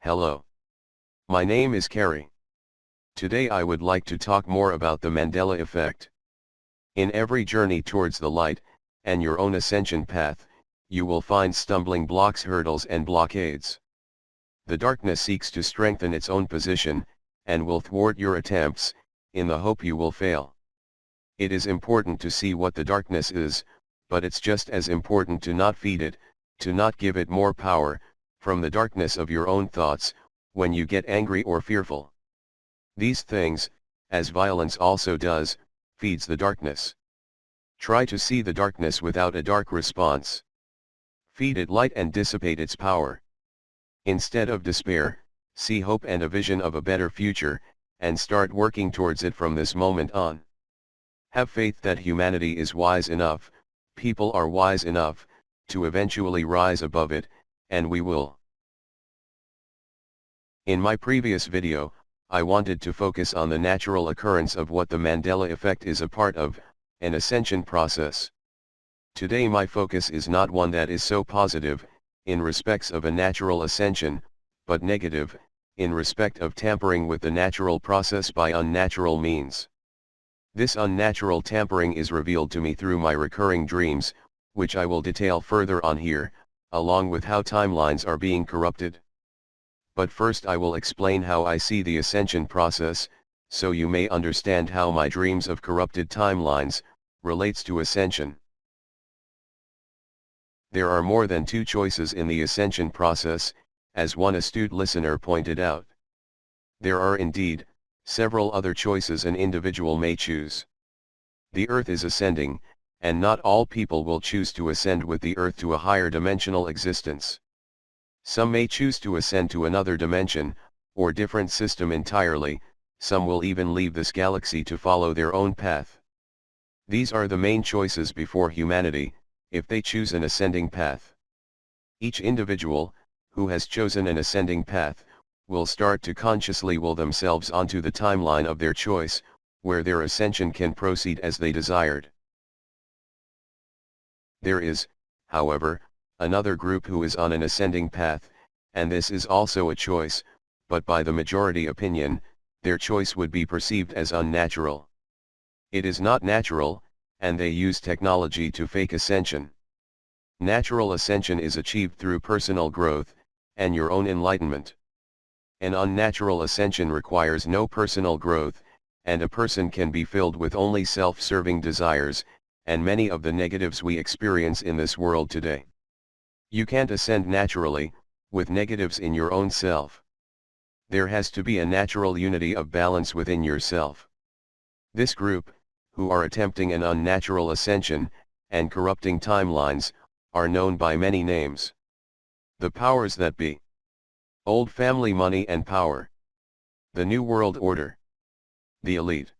Hello. My name is Kerri. Today I would like to talk more about the Mandela Effect. In every journey towards the light, and your own ascension path, you will find stumbling blocks, hurdles and blockades. The darkness seeks to strengthen its own position, and will thwart your attempts, in the hope you will fail. It is important to see what the darkness is, but it's just as important to not feed it, to not give it more power, from the darkness of your own thoughts, when you get angry or fearful. These things, as violence also does, feeds the darkness. Try to see the darkness without a dark response. Feed it light and dissipate its power. Instead of despair, see hope and a vision of a better future, and start working towards it from this moment on. Have faith that humanity is wise enough, people are wise enough, to eventually rise above it, and we will. In my previous video, I wanted to focus on the natural occurrence of what the Mandela Effect is a part of, an ascension process. Today my focus is not one that is so positive, in respects of a natural ascension, but negative, in respect of tampering with the natural process by unnatural means. This unnatural tampering is revealed to me through my recurring dreams, which I will detail further on here, along with how timelines are being corrupted. But first I will explain how I see the ascension process, so you may understand how my dreams of corrupted timelines relates to ascension. There are more than two choices in the ascension process, as one astute listener pointed out. There are indeed several other choices an individual may choose. The earth is ascending, and not all people will choose to ascend with the earth to a higher dimensional existence. Some may choose to ascend to another dimension, or different system entirely, some will even leave this galaxy to follow their own path. These are the main choices before humanity, if they choose an ascending path. Each individual, who has chosen an ascending path, will start to consciously will themselves onto the timeline of their choice, where their ascension can proceed as they desired. There is, however, another group who is on an ascending path, and this is also a choice, but by the majority opinion, their choice would be perceived as unnatural. It is not natural, and they use technology to fake ascension. Natural ascension is achieved through personal growth, and your own enlightenment. An unnatural ascension requires no personal growth, and a person can be filled with only self-serving desires, and many of the negatives we experience in this world today. You can't ascend naturally, with negatives in your own self. There has to be a natural unity of balance within yourself. This group, who are attempting an unnatural ascension, and corrupting timelines, are known by many names. The powers that be. Old family money and power. The New World Order. The elite.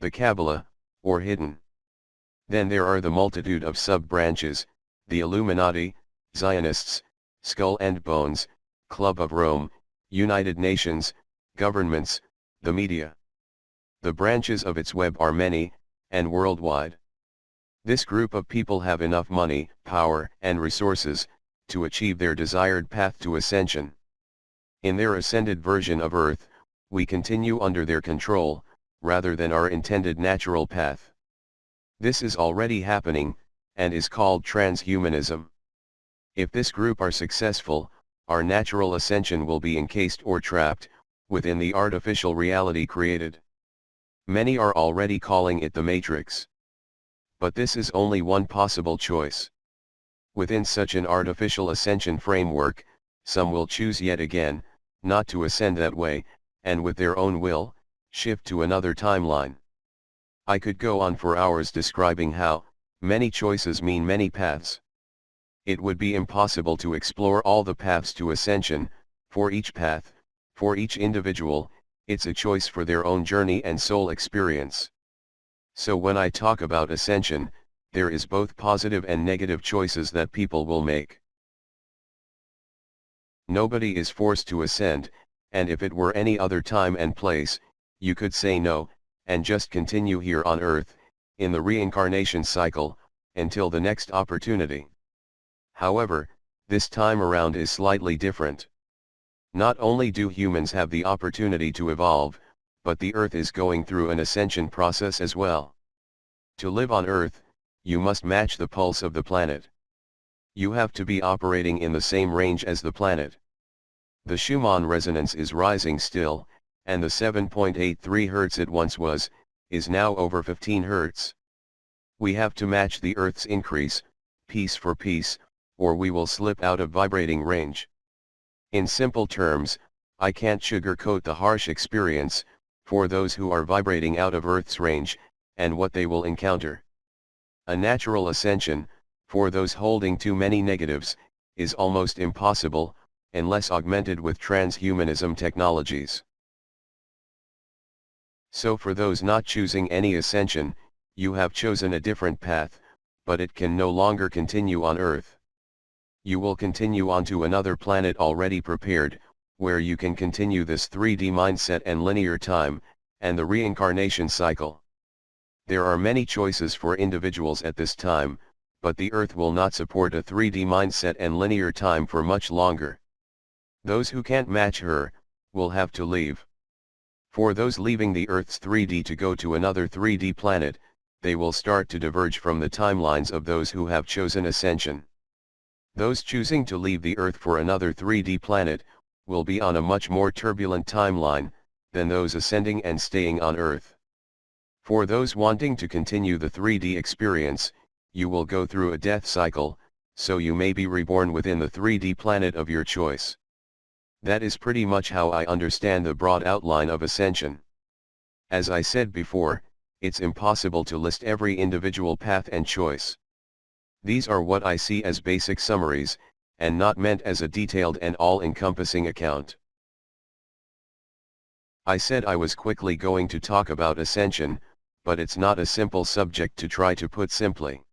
The Kabbalah, or hidden. Then there are the multitude of sub-branches, the Illuminati, Zionists, Skull and Bones, Club of Rome, United Nations, governments, the media. The branches of its web are many, and worldwide. This group of people have enough money, power, and resources, to achieve their desired path to ascension. In their ascended version of Earth, we continue under their control, rather than our intended natural path. This is already happening, and is called trans-humanism. If this group are successful, our natural ascension will be encased or trapped, within the artificial reality created. Many are already calling it the Matrix. But this is only one possible choice. Within such an artificial ascension framework, some will choose yet again, not to ascend that way, and with their own will, shift to another timeline. I could go on for hours describing how many choices mean many paths. It would be impossible to explore all the paths to ascension. For each path, for each individual, it's a choice for their own journey and soul experience. So when I talk about ascension, there is both positive and negative choices that people will make. Nobody is forced to ascend, and if it were any other time and place, you could say no, and just continue here on earth, in the reincarnation cycle, until the next opportunity. However, this time around is slightly different. Not only do humans have the opportunity to evolve, but the Earth is going through an ascension process as well. To live on Earth, you must match the pulse of the planet. You have to be operating in the same range as the planet. The Schumann resonance is rising still, and the 7.83 Hz it once was, is now over 15 Hz. We have to match the Earth's increase, piece for piece, or we will slip out of vibrating range. In simple terms, I can't sugarcoat the harsh experience, for those who are vibrating out of Earth's range, and what they will encounter. A natural ascension, for those holding too many negatives, is almost impossible, unless augmented with trans-humanism technologies. So for those not choosing any ascension, you have chosen a different path, but it can no longer continue on Earth. You will continue onto another planet already prepared, where you can continue this 3D mindset and linear time, and the reincarnation cycle. There are many choices for individuals at this time, but the Earth will not support a 3D mindset and linear time for much longer. Those who can't match her, will have to leave. For those leaving the Earth's 3D to go to another 3D planet, they will start to diverge from the timelines of those who have chosen ascension. Those choosing to leave the Earth for another 3D planet, will be on a much more turbulent timeline, than those ascending and staying on Earth. For those wanting to continue the 3D experience, you will go through a death cycle, so you may be reborn within the 3D planet of your choice. That is pretty much how I understand the broad outline of Ascension. As I said before, it's impossible to list every individual path and choice. These are what I see as basic summaries, and not meant as a detailed and all-encompassing account. I said I was quickly going to talk about Ascension, but it's not a simple subject to try to put simply.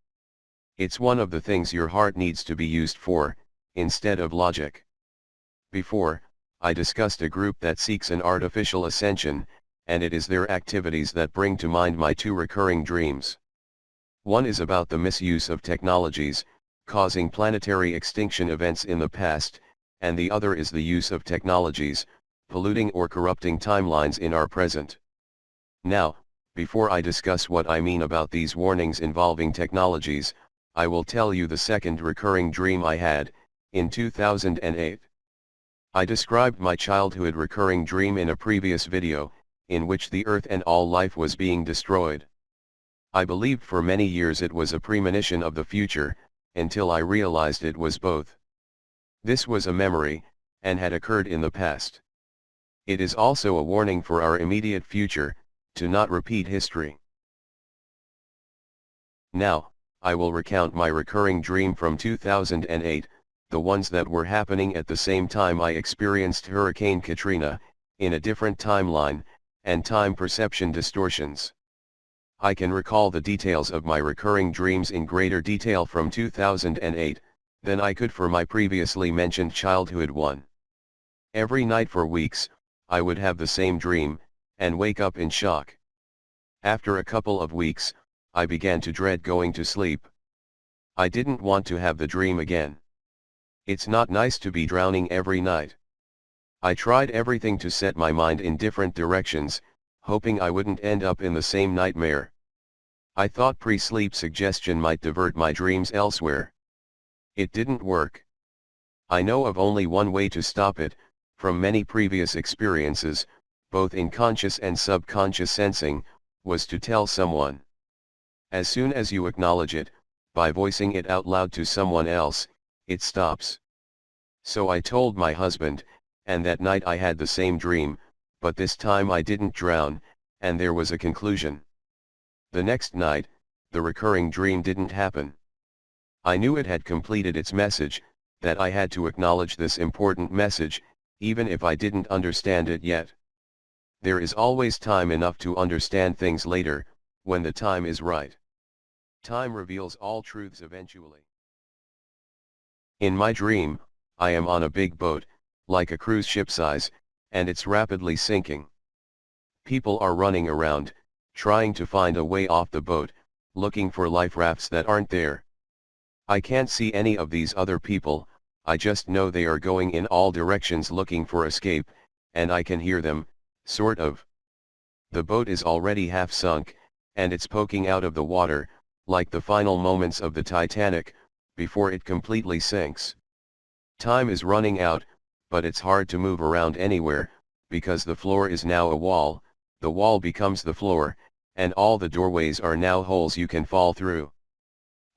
It's one of the things your heart needs to be used for, instead of logic. Before, I discussed a group that seeks an artificial ascension, and it is their activities that bring to mind my two recurring dreams. One is about the misuse of technologies, causing planetary extinction events in the past, and the other is the use of technologies, polluting or corrupting timelines in our present. Now, before I discuss what I mean about these warnings involving technologies, I will tell you the second recurring dream I had, in 2008. I described my childhood recurring dream in a previous video, in which the Earth and all life was being destroyed. I believed for many years it was a premonition of the future, until I realized it was both. This was a memory, and had occurred in the past. It is also a warning for our immediate future, to not repeat history. Now, I will recount my recurring dream from 2008, the ones that were happening at the same time I experienced Hurricane Katrina, in a different timeline, and time perception distortions. I can recall the details of my recurring dreams in greater detail from 2008, than I could for my previously mentioned childhood one. Every night for weeks, I would have the same dream, and wake up in shock. After a couple of weeks, I began to dread going to sleep. I didn't want to have the dream again. It's not nice to be drowning every night. I tried everything to set my mind in different directions, hoping I wouldn't end up in the same nightmare. I thought pre-sleep suggestion might divert my dreams elsewhere. It didn't work. I know of only one way to stop it, from many previous experiences, both in conscious and subconscious sensing, was to tell someone. As soon as you acknowledge it, by voicing it out loud to someone else, it stops. So I told my husband, and that night I had the same dream, but this time I didn't drown, and there was a conclusion. The next night, the recurring dream didn't happen. I knew it had completed its message, that I had to acknowledge this important message, even if I didn't understand it yet. There is always time enough to understand things later, when the time is right. Time reveals all truths eventually. In my dream, I am on a big boat, like a cruise ship size, and it's rapidly sinking. People are running around, trying to find a way off the boat, looking for life rafts that aren't there. I can't see any of these other people, I just know they are going in all directions looking for escape, and I can hear them, sort of. The boat is already half sunk, and it's poking out of the water, like the final moments of the Titanic, before it completely sinks. Time is running out, but it's hard to move around anywhere, because the floor is now a wall, the wall becomes the floor, and all the doorways are now holes you can fall through.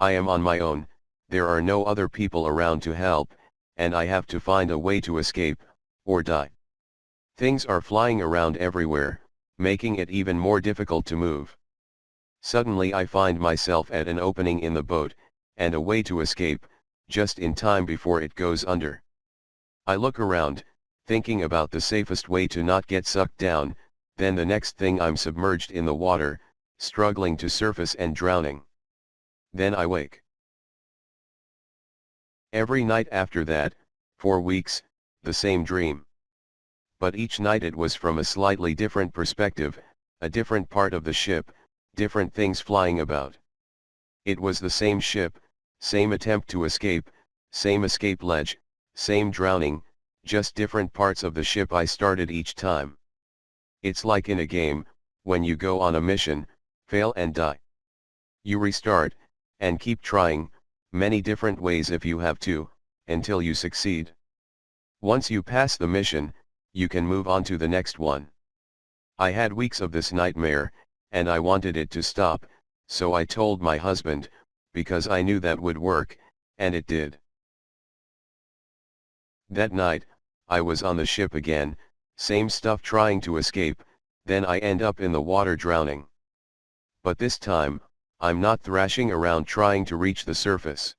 I am on my own, there are no other people around to help, and I have to find a way to escape, or die. Things are flying around everywhere, making it even more difficult to move. Suddenly I find myself at an opening in the boat, and a way to escape, just in time before it goes under. I look around, thinking about the safest way to not get sucked down, then the next thing I'm submerged in the water, struggling to surface and drowning. Then I wake. Every night after that, 4 weeks, the same dream. But each night it was from a slightly different perspective, a different part of the ship, different things flying about. It was the same ship, same attempt to escape, same escape ledge, same drowning, just different parts of the ship I started each time. It's like in a game, when you go on a mission, fail and die. You restart, and keep trying, many different ways if you have to, until you succeed. Once you pass the mission, you can move on to the next one. I had weeks of this nightmare, and I wanted it to stop, so I told my husband, because I knew that would work, and it did. That night, I was on the ship again, same stuff trying to escape, then I end up in the water drowning. But this time, I'm not thrashing around trying to reach the surface.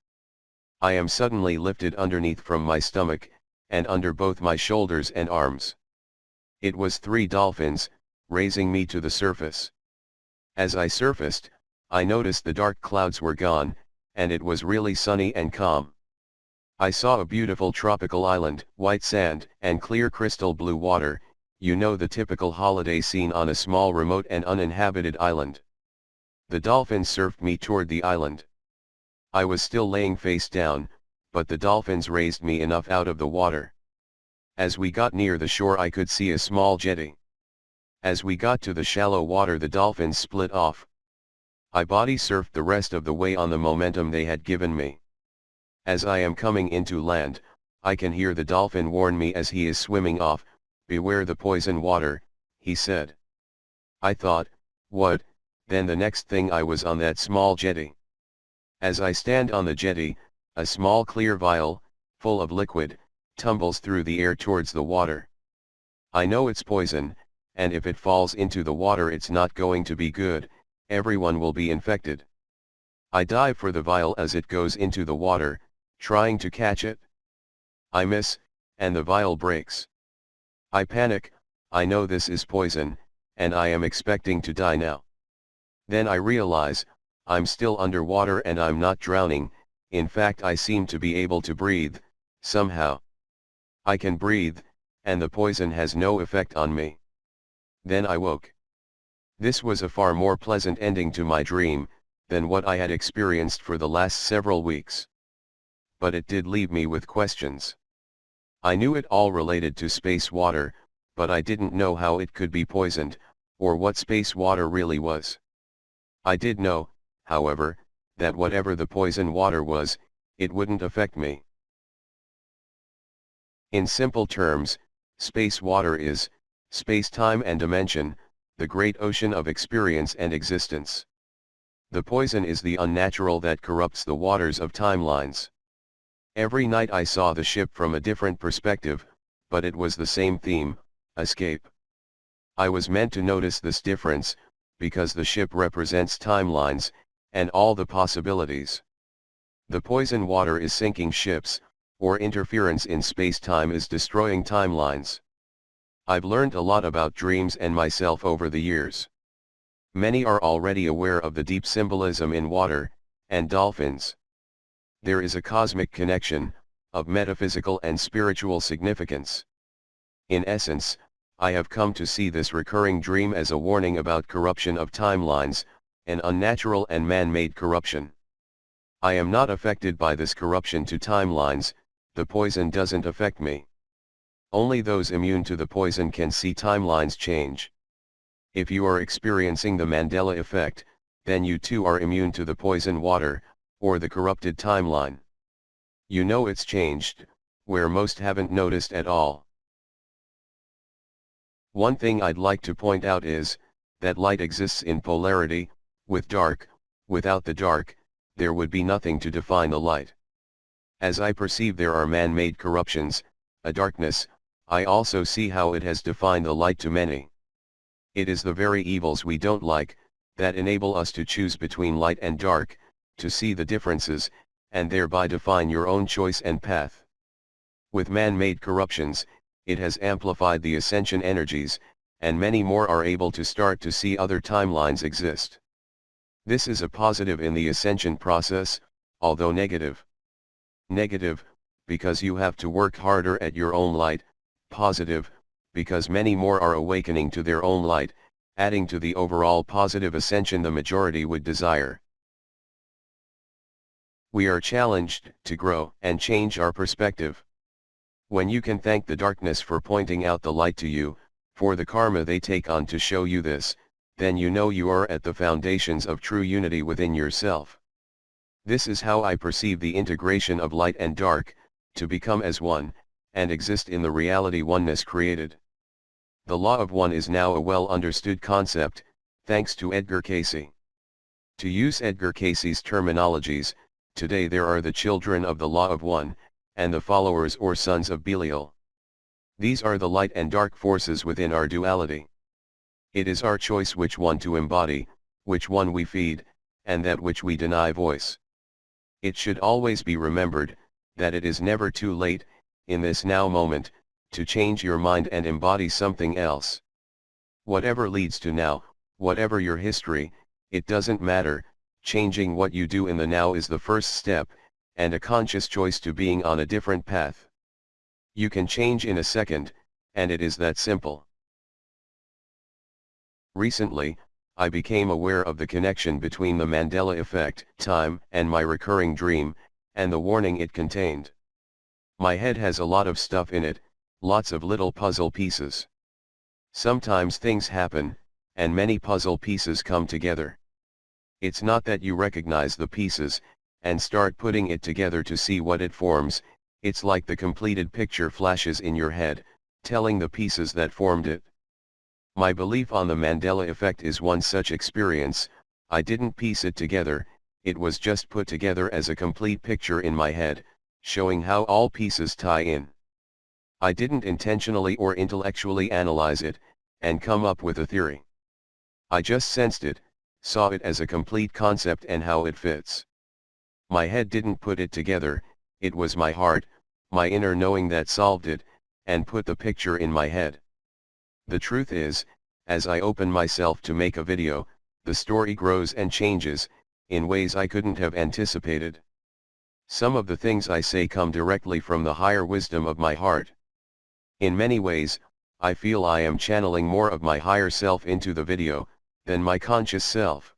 I am suddenly lifted underneath from my stomach, and under both my shoulders and arms. It was 3 dolphins, raising me to the surface. As I surfaced, I noticed the dark clouds were gone, and it was really sunny and calm. I saw a beautiful tropical island, white sand, and clear crystal blue water, you know, the typical holiday scene on a small remote and uninhabited island. The dolphins surfed me toward the island. I was still laying face down, but the dolphins raised me enough out of the water. As we got near the shore I could see a small jetty. As we got to the shallow water the dolphins split off. I body surfed the rest of the way on the momentum they had given me. As I am coming into land, I can hear the dolphin warn me as he is swimming off, "Beware the poison water," he said. I thought, what? Then the next thing I was on that small jetty. As I stand on the jetty, a small clear vial, full of liquid, tumbles through the air towards the water. I know it's poison, and if it falls into the water it's not going to be good, everyone will be infected. I dive for the vial as it goes into the water, trying to catch it. I miss, and the vial breaks. I panic, I know this is poison, and I am expecting to die now. Then I realize, I'm still underwater and I'm not drowning, in fact I seem to be able to breathe, somehow. I can breathe, and the poison has no effect on me. Then I woke. This was a far more pleasant ending to my dream, than what I had experienced for the last several weeks. But it did leave me with questions. I knew it all related to space water, but I didn't know how it could be poisoned, or what space water really was. I did know, however, that whatever the poison water was, it wouldn't affect me. In simple terms, space water is, space-time and dimension, the great ocean of experience and existence. The poison is the unnatural that corrupts the waters of timelines. Every night I saw the ship from a different perspective, but it was the same theme, escape. I was meant to notice this difference, because the ship represents timelines, and all the possibilities. The poison water is sinking ships, or interference in space-time is destroying timelines. I've learned a lot about dreams and myself over the years. Many are already aware of the deep symbolism in water, and dolphins. There is a cosmic connection, of metaphysical and spiritual significance. In essence, I have come to see this recurring dream as a warning about corruption of timelines, an unnatural and man-made corruption. I am not affected by this corruption to timelines, the poison doesn't affect me. Only those immune to the poison can see timelines change. If you are experiencing the Mandela Effect, then you too are immune to the poison water, or the corrupted timeline. You know it's changed, where most haven't noticed at all. One thing I'd like to point out is, that light exists in polarity, with dark. Without the dark, there would be nothing to define the light. As I perceive there are man-made corruptions, a darkness, I also see how it has defined the light to many. It is the very evils we don't like, that enable us to choose between light and dark, to see the differences, and thereby define your own choice and path. With man-made corruptions, it has amplified the ascension energies, and many more are able to start to see other timelines exist. This is a positive in the ascension process, although negative. Negative, because you have to work harder at your own light. Positive, because many more are awakening to their own light, adding to the overall positive ascension the majority would desire. We are challenged to grow and change our perspective. When you can thank the darkness for pointing out the light to you, for the karma they take on to show you this, then you know you are at the foundations of true unity within yourself. This is how I perceive the integration of light and dark, to become as one, and exist in the reality oneness created. The law of one is now a well understood concept, thanks to Edgar Cayce. To use Edgar Cayce's terminologies, today there are the children of the law of one, and the followers or sons of Belial. These are the light and dark forces within our duality. It is our choice which one to embody, which one we feed, and that which we deny voice. It should always be remembered, that it is never too late, in this now moment, to change your mind and embody something else. Whatever leads to now, whatever your history, it doesn't matter, changing what you do in the now is the first step, and a conscious choice to being on a different path. You can change in a second, and it is that simple. Recently, I became aware of the connection between the Mandela Effect, time, and my recurring dream, and the warning it contained. My head has a lot of stuff in it, lots of little puzzle pieces. Sometimes things happen, and many puzzle pieces come together. It's not that you recognize the pieces, and start putting it together to see what it forms, it's like the completed picture flashes in your head, telling the pieces that formed it. My belief on the Mandela Effect is one such experience. I didn't piece it together, it was just put together as a complete picture in my head, showing how all pieces tie in. I didn't intentionally or intellectually analyze it, and come up with a theory. I just sensed it, saw it as a complete concept and how it fits. My head didn't put it together, it was my heart, my inner knowing that solved it, and put the picture in my head. The truth is, as I open myself to make a video, the story grows and changes, in ways I couldn't have anticipated. Some of the things I say come directly from the higher wisdom of my heart. In many ways, I feel I am channeling more of my higher self into the video, than my conscious self.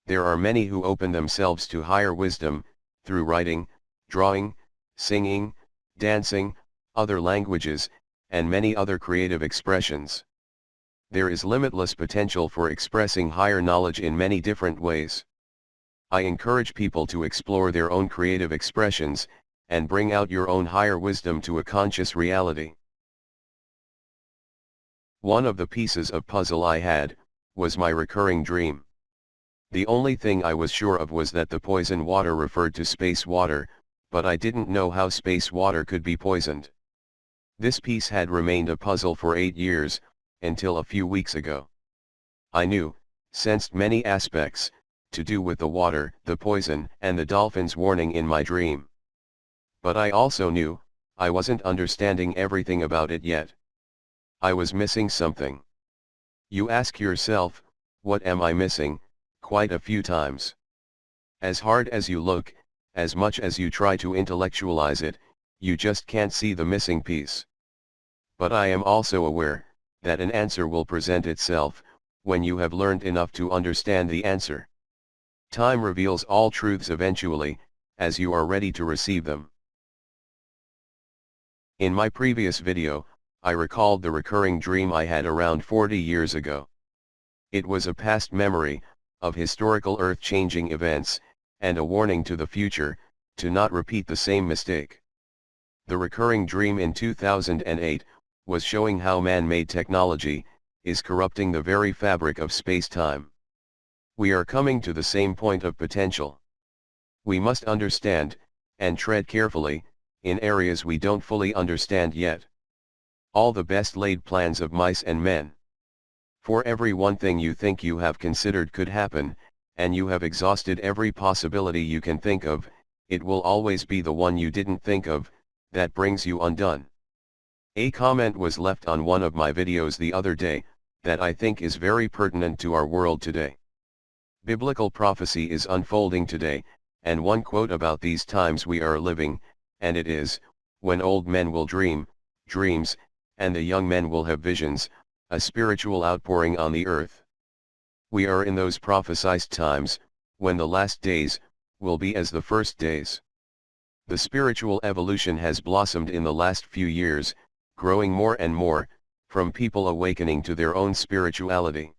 There are many who open themselves to higher wisdom, through writing, drawing, singing, dancing, other languages, and many other creative expressions. There is limitless potential for expressing higher knowledge in many different ways. I encourage people to explore their own creative expressions, and bring out your own higher wisdom to a conscious reality. One of the pieces of puzzle I had, was my recurring dream. The only thing I was sure of was that the poison water referred to space water, but I didn't know how space water could be poisoned. This piece had remained a puzzle for 8 years, until a few weeks ago. I knew, sensed many aspects, to do with the water, the poison, and the dolphin's warning in my dream. But I also knew, I wasn't understanding everything about it yet. I was missing something. You ask yourself, what am I missing, quite a few times. As hard as you look, as much as you try to intellectualize it, you just can't see the missing piece. But I am also aware, that an answer will present itself, when you have learned enough to understand the answer. Time reveals all truths eventually, as you are ready to receive them. In my previous video, I recalled the recurring dream I had around 40 years ago. It was a past memory, of historical earth-changing events, and a warning to the future, to not repeat the same mistake. The recurring dream in 2008, was showing how man-made technology, is corrupting the very fabric of space-time. We are coming to the same point of potential. We must understand, and tread carefully, in areas we don't fully understand yet. All the best laid plans of mice and men. For every one thing you think you have considered could happen, and you have exhausted every possibility you can think of, it will always be the one you didn't think of, that brings you undone. A comment was left on one of my videos the other day, that I think is very pertinent to our world today. Biblical prophecy is unfolding today, and one quote about these times we are living, and it is, when old men will dream, dreams, and the young men will have visions, a spiritual outpouring on the earth. We are in those prophesied times, when the last days, will be as the first days. The spiritual evolution has blossomed in the last few years, growing more and more, from people awakening to their own spirituality.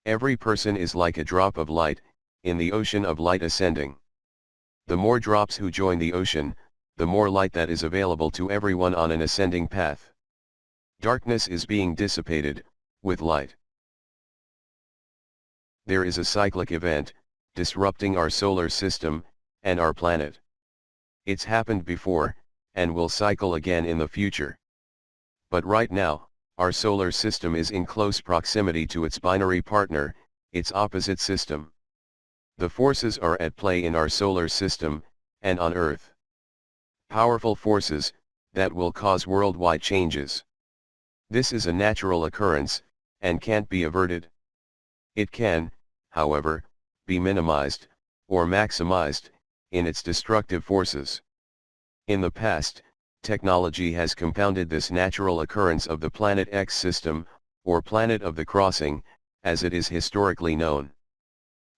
Every person is like a drop of light, in the ocean of light ascending. The more drops who join the ocean, the more light that is available to everyone on an ascending path. Darkness is being dissipated, with light. There is a cyclic event, disrupting our solar system, and our planet. It's happened before, and will cycle again in the future. But right now, our solar system is in close proximity to its binary partner, its opposite system. The forces are at play in our solar system, and on Earth. Powerful forces, that will cause worldwide changes. This is a natural occurrence, and can't be averted. It can, however, be minimized, or maximized, in its destructive forces. In the past, technology has compounded this natural occurrence of the Planet X system, or Planet of the Crossing, as it is historically known.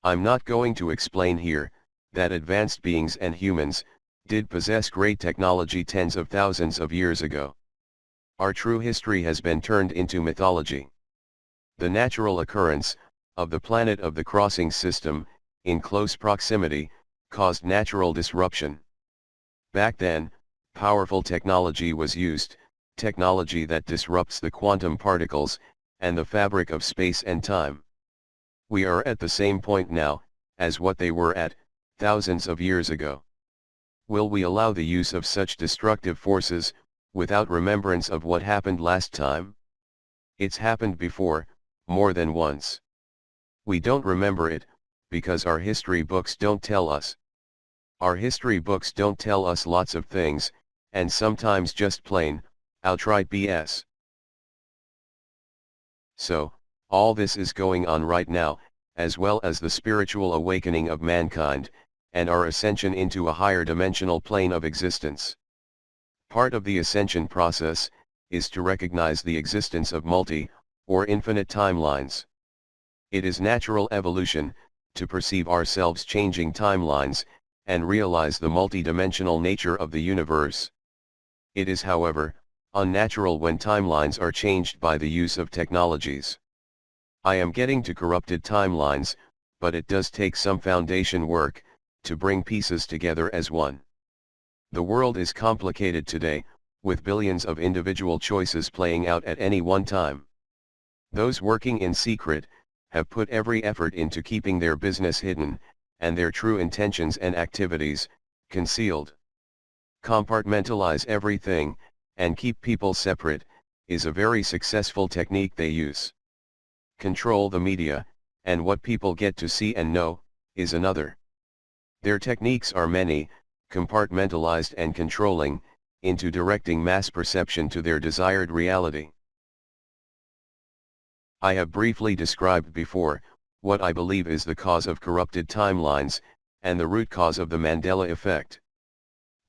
I'm not going to explain here, that advanced beings and humans, did possess great technology tens of thousands of years ago. Our true history has been turned into mythology. The natural occurrence, of the Planet of the Crossing system, in close proximity, caused natural disruption. Back then, powerful technology was used, technology that disrupts the quantum particles, and the fabric of space and time. We are at the same point now, as what they were at, thousands of years ago. Will we allow the use of such destructive forces, without remembrance of what happened last time? It's happened before, more than once. We don't remember it, because our history books don't tell us. Our history books don't tell us lots of things, and sometimes just plain, outright BS. So, all this is going on right now, as well as the spiritual awakening of mankind, and our ascension into a higher dimensional plane of existence. Part of the ascension process, is to recognize the existence of or infinite timelines. It is natural evolution, to perceive ourselves changing timelines, and realize the multidimensional nature of the universe. It is, however, unnatural when timelines are changed by the use of technologies. I am getting to corrupted timelines, but it does take some foundation work, to bring pieces together as one. The world is complicated today, with billions of individual choices playing out at any one time. Those working in secret, have put every effort into keeping their business hidden, and their true intentions and activities, concealed. Compartmentalize everything, and keep people separate, is a very successful technique they use. Control the media, and what people get to see and know, is another. Their techniques are many, compartmentalized and controlling, into directing mass perception to their desired reality. I have briefly described before, what I believe is the cause of corrupted timelines, and the root cause of the Mandela Effect.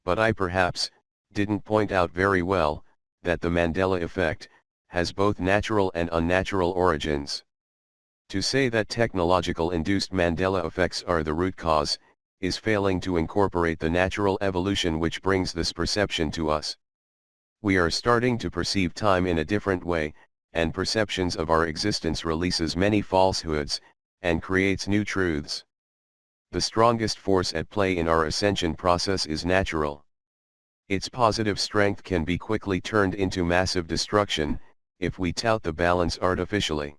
But I perhaps, didn't point out very well, that the Mandela Effect, has both natural and unnatural origins. To say that technological induced Mandela effects are the root cause, is failing to incorporate the natural evolution which brings this perception to us. We are starting to perceive time in a different way, and perceptions of our existence releases many falsehoods, and creates new truths. The strongest force at play in our ascension process is natural. Its positive strength can be quickly turned into massive destruction, if we tout the balance artificially.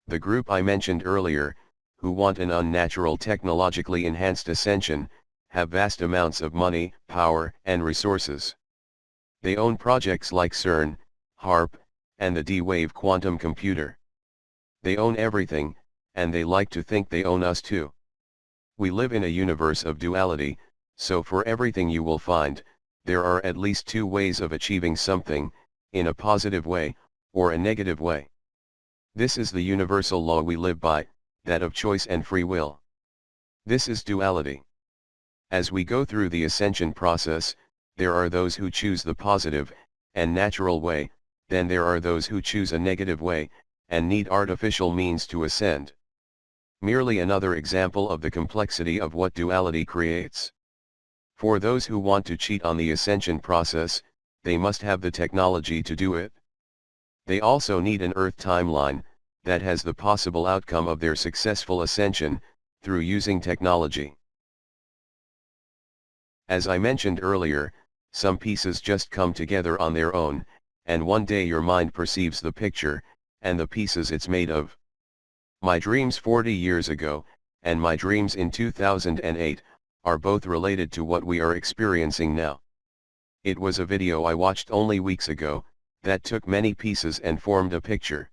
The group I mentioned earlier, who want an unnatural technologically enhanced ascension, have vast amounts of money, power, and resources. They own projects like CERN, HAARP, and the D-Wave quantum computer. They own everything, and they like to think they own us too. We live in a universe of duality, so for everything you will find, there are at least two ways of achieving something, in a positive way, or a negative way. This is the universal law we live by, that of choice and free will. This is duality. As we go through the ascension process, there are those who choose the positive, and natural way, then there are those who choose a negative way, and need artificial means to ascend. Merely another example of the complexity of what duality creates. For those who want to cheat on the ascension process, they must have the technology to do it. They also need an Earth timeline, that has the possible outcome of their successful ascension, through using technology. As I mentioned earlier, some pieces just come together on their own, and one day your mind perceives the picture, and the pieces it's made of. My dreams 40 years ago, and my dreams in 2008, are both related to what we are experiencing now. It was a video I watched only weeks ago, that took many pieces and formed a picture.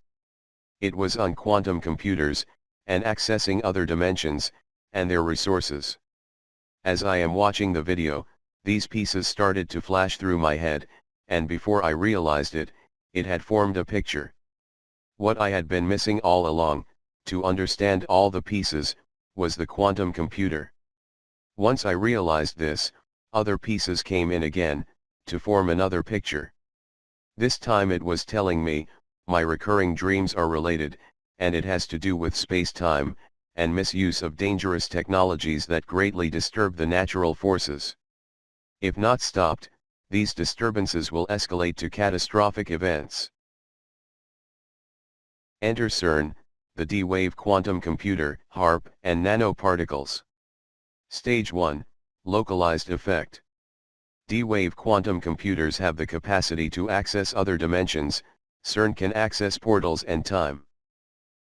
It was on quantum computers, and accessing other dimensions, and their resources. As I am watching the video, these pieces started to flash through my head, and before I realized it, it had formed a picture. What I had been missing all along, to understand all the pieces, was the quantum computer. Once I realized this, other pieces came in again, to form another picture. This time it was telling me, my recurring dreams are related, and it has to do with space-time, and misuse of dangerous technologies that greatly disturb the natural forces. If not stopped, these disturbances will escalate to catastrophic events. Enter CERN, the D-Wave quantum computer, HAARP, and nanoparticles. Stage 1, Localized Effect. D-Wave quantum computers have the capacity to access other dimensions. CERN can access portals and time.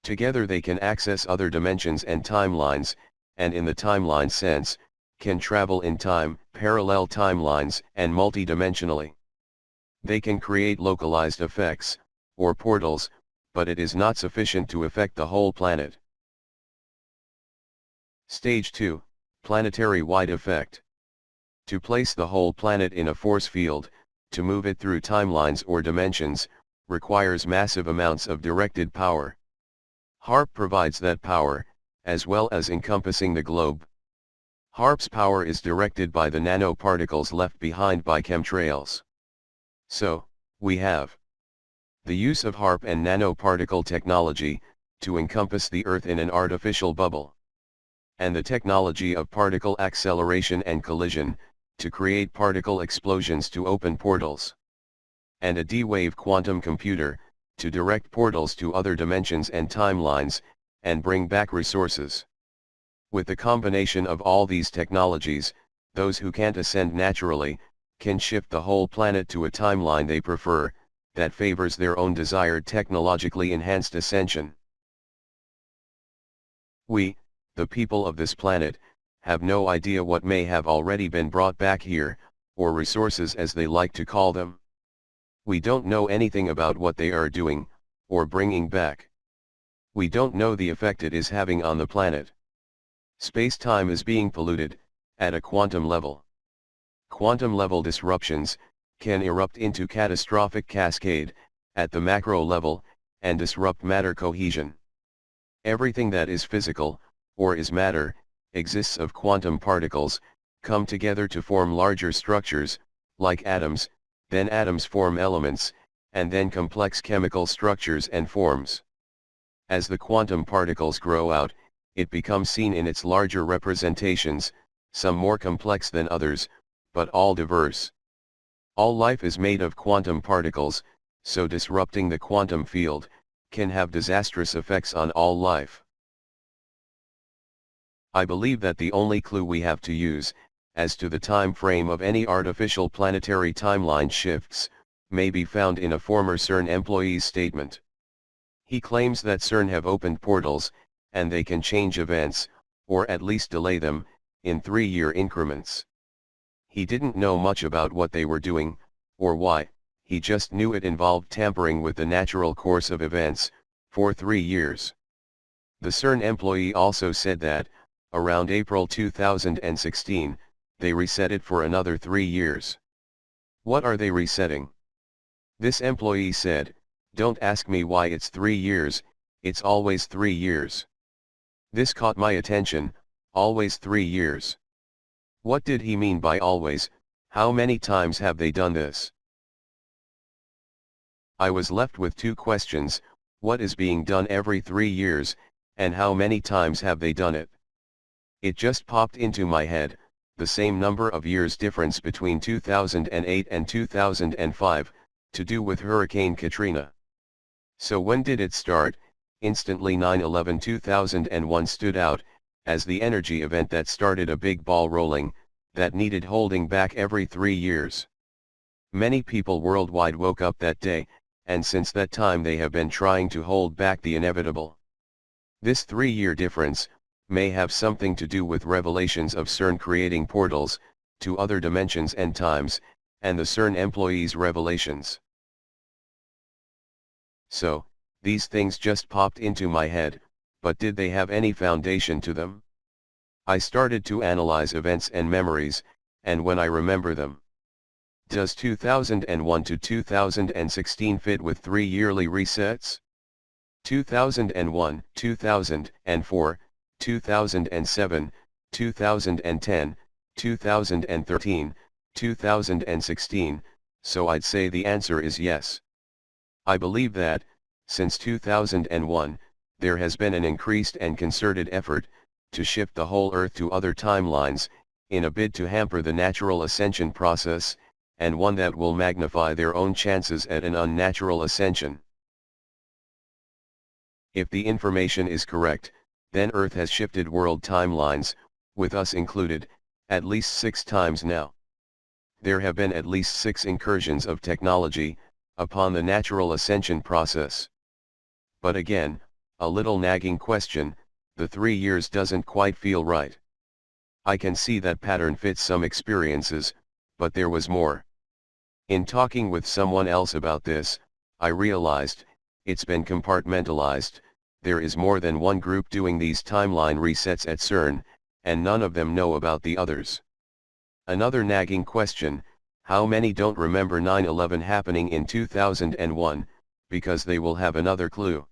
Together they can access other dimensions and timelines, and in the timeline sense, can travel in time, parallel timelines, and multidimensionally. They can create localized effects, or portals, but it is not sufficient to affect the whole planet. Stage 2, Planetary-wide effect. To place the whole planet in a force field, to move it through timelines or dimensions, requires massive amounts of directed power. HAARP provides that power, as well as encompassing the globe. HAARP's power is directed by the nanoparticles left behind by chemtrails. So, we have the use of HAARP and nanoparticle technology, to encompass the Earth in an artificial bubble. And the technology of particle acceleration and collision, to create particle explosions to open portals. And a D-Wave quantum computer, to direct portals to other dimensions and timelines, and bring back resources. With the combination of all these technologies, those who can't ascend naturally, can shift the whole planet to a timeline they prefer, that favors their own desired technologically enhanced ascension. We, the people of this planet, have no idea what may have already been brought back here, or resources as they like to call them. We don't know anything about what they are doing, or bringing back. We don't know the effect it is having on the planet. Space-time is being polluted, at a quantum level. Quantum level disruptions, can erupt into catastrophic cascade, at the macro level, and disrupt matter cohesion. Everything that is physical, or is matter, exists of quantum particles, come together to form larger structures, like atoms, then atoms form elements, and then complex chemical structures and forms. As the quantum particles grow out, it becomes seen in its larger representations, some more complex than others, but all diverse. All life is made of quantum particles, so disrupting the quantum field can have disastrous effects on all life. I believe that the only clue we have to use, as to the time frame of any artificial planetary timeline shifts, may be found in a former CERN employee's statement. He claims that CERN have opened portals, and they can change events, or at least delay them, in 3-year increments. He didn't know much about what they were doing, or why, he just knew it involved tampering with the natural course of events, for 3 years. The CERN employee also said that, around April 2016, they reset it for another 3 years. What are they resetting? This employee said, "Don't ask me why it's 3 years, it's always 3 years." This caught my attention, always 3 years. What did he mean by always? How many times have they done this? I was left with 2 questions, what is being done every 3 years, and how many times have they done it? It just popped into my head, the same number of years difference between 2008 and 2005, to do with Hurricane Katrina. So when did it start? Instantly 9/11/2001 stood out, as the energy event that started a big ball rolling, that needed holding back every 3 years. Many people worldwide woke up that day, and since that time they have been trying to hold back the inevitable. This 3-year difference may have something to do with revelations of CERN creating portals to other dimensions and times, and the CERN employees' revelations. So, these things just popped into my head, but did they have any foundation to them? I started to analyze events and memories, and when I remember them. Does 2001 to 2016 fit with 3 yearly resets? 2001, 2004, 2007, 2010, 2013, 2016, so I'd say the answer is yes. I believe that, since 2001, there has been an increased and concerted effort to shift the whole Earth to other timelines, in a bid to hamper the natural ascension process, and one that will magnify their own chances at an unnatural ascension. If the information is correct, then Earth has shifted world timelines, with us included, at least 6 times now. There have been at least 6 incursions of technology upon the natural ascension process. But again, a little nagging question, the 3 years doesn't quite feel right. I can see that pattern fits some experiences, but there was more. In talking with someone else about this, I realized, it's been compartmentalized, there is more than one group doing these timeline resets at CERN, and none of them know about the others. Another nagging question, how many don't remember 9/11 happening in 2001, because they will have another clue.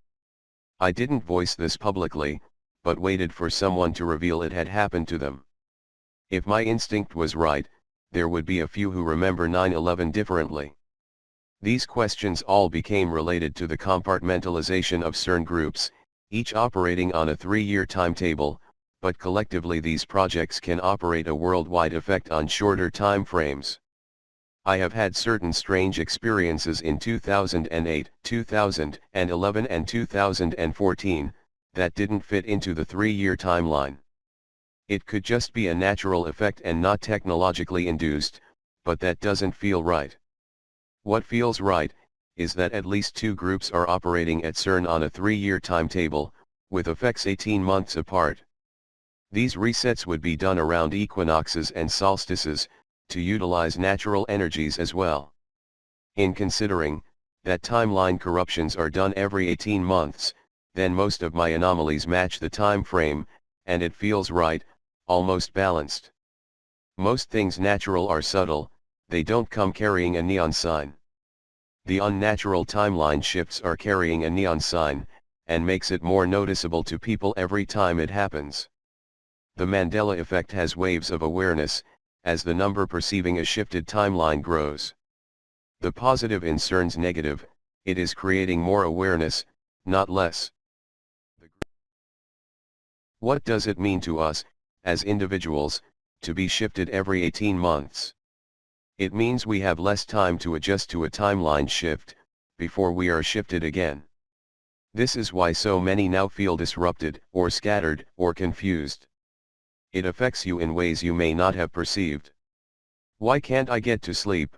I didn't voice this publicly, but waited for someone to reveal it had happened to them. If my instinct was right, there would be a few who remember 9/11 differently. These questions all became related to the compartmentalization of CERN groups, each operating on a 3-year timetable, but collectively these projects can operate a worldwide effect on shorter time frames. I have had certain strange experiences in 2008, 2011 and 2014, that didn't fit into the 3-year timeline. It could just be a natural effect and not technologically induced, but that doesn't feel right. What feels right, is that at least 2 groups are operating at CERN on a 3-year timetable, with effects 18 months apart. These resets would be done around equinoxes and solstices, to utilize natural energies as well. In considering that timeline corruptions are done every 18 months, then most of my anomalies match the time frame, and it feels right, almost balanced. Most things natural are subtle, they don't come carrying a neon sign. The unnatural timeline shifts are carrying a neon sign, and makes it more noticeable to people every time it happens. The Mandela Effect has waves of awareness, as the number perceiving a shifted timeline grows. The positive in CERN's negative, it is creating more awareness, not less. What does it mean to us, as individuals, to be shifted every 18 months? It means we have less time to adjust to a timeline shift, before we are shifted again. This is why so many now feel disrupted, or scattered, or confused. It affects you in ways you may not have perceived. Why can't I get to sleep?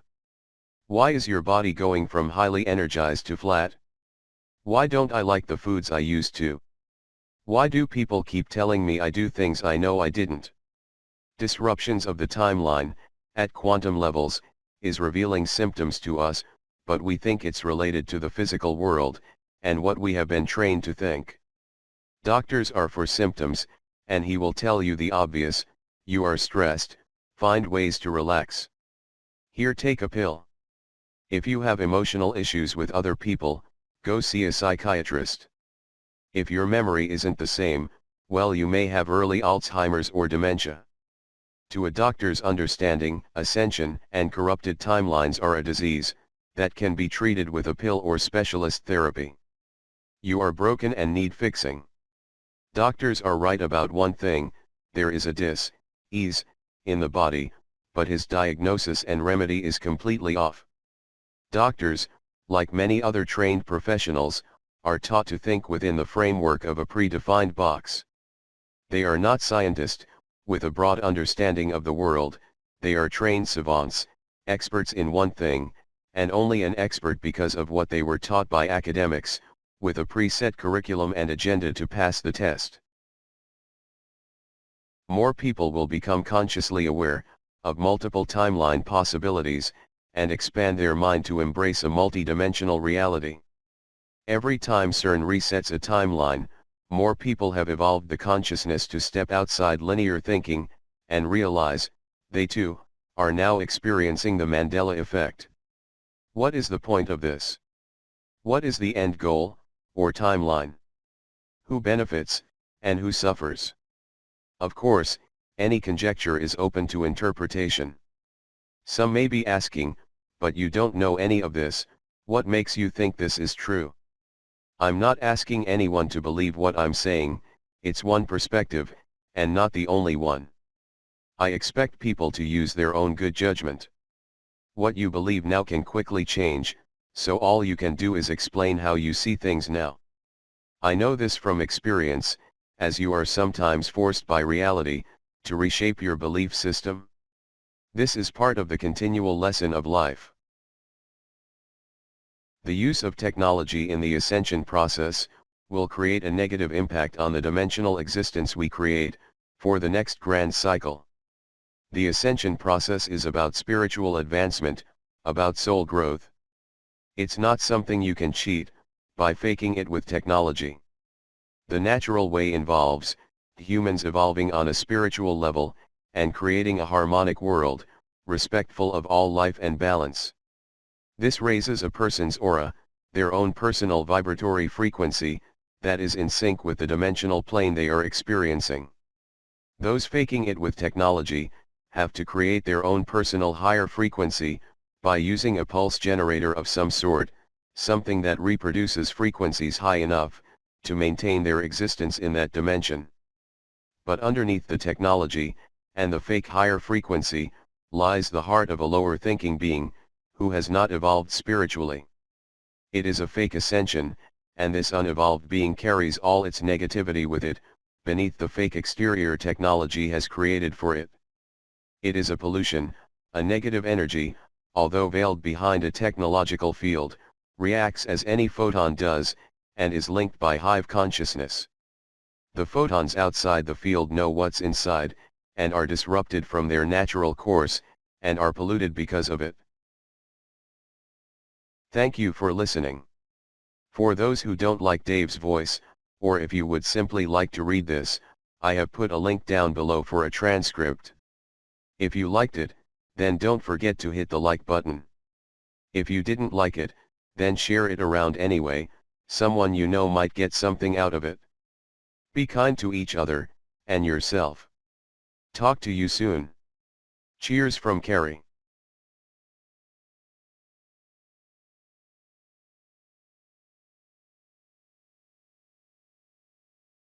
Why is your body going from highly energized to flat? Why don't I like the foods I used to? Why do people keep telling me I do things I know I didn't? Disruptions of the timeline, at quantum levels, is revealing symptoms to us, but we think it's related to the physical world, and what we have been trained to think. Doctors are for symptoms, and he will tell you the obvious: you are stressed, find ways to relax. Here, take a pill. If you have emotional issues with other people, go see a psychiatrist. If your memory isn't the same, well, you may have early Alzheimer's or dementia. To a doctor's understanding, ascension and corrupted timelines are a disease that can be treated with a pill or specialist therapy. You are broken and need fixing. Doctors are right about one thing: there is a dis-ease in the body, but his diagnosis and remedy is completely off. Doctors, like many other trained professionals, are taught to think within the framework of a predefined box. They are not scientists, with a broad understanding of the world. They are trained savants, experts in one thing, and only an expert because of what they were taught by academics, with a preset curriculum and agenda to pass the test. More people will become consciously aware of multiple timeline possibilities, and expand their mind to embrace a multidimensional reality. Every time CERN resets a timeline, more people have evolved the consciousness to step outside linear thinking, and realize, they too, are now experiencing the Mandela Effect. What is the point of this? What is the end goal, or timeline? Who benefits, and who suffers? Of course, any conjecture is open to interpretation. Some may be asking, but you don't know any of this, what makes you think this is true? I'm not asking anyone to believe what I'm saying, it's one perspective, and not the only one. I expect people to use their own good judgment. What you believe now can quickly change, so all you can do is explain how you see things now. I know this from experience, as you are sometimes forced by reality to reshape your belief system. This is part of the continual lesson of life. The use of technology in the ascension process will create a negative impact on the dimensional existence we create for the next grand cycle. The ascension process is about spiritual advancement, about soul growth. It's not something you can cheat by faking it with technology. The natural way involves humans evolving on a spiritual level and creating a harmonic world, respectful of all life and balance. This raises a person's aura, their own personal vibratory frequency, that is in sync with the dimensional plane they are experiencing. Those faking it with technology have to create their own personal higher frequency by using a pulse generator of some sort, something that reproduces frequencies high enough to maintain their existence in that dimension. But underneath the technology and the fake higher frequency lies the heart of a lower thinking being who has not evolved spiritually. It is a fake ascension, and this unevolved being carries all its negativity with it, beneath the fake exterior technology has created for it. It is a pollution, a negative energy, although veiled behind a technological field, reacts as any photon does, and is linked by hive consciousness. The photons outside the field know what's inside, and are disrupted from their natural course, and are polluted because of it. Thank you for listening. For those who don't like Dave's voice, or if you would simply like to read this, I have put a link down below for a transcript. If you liked it, then don't forget to hit the like button. If you didn't like it, then share it around anyway, someone you know might get something out of it. Be kind to each other, and yourself. Talk to you soon. Cheers from Kerri.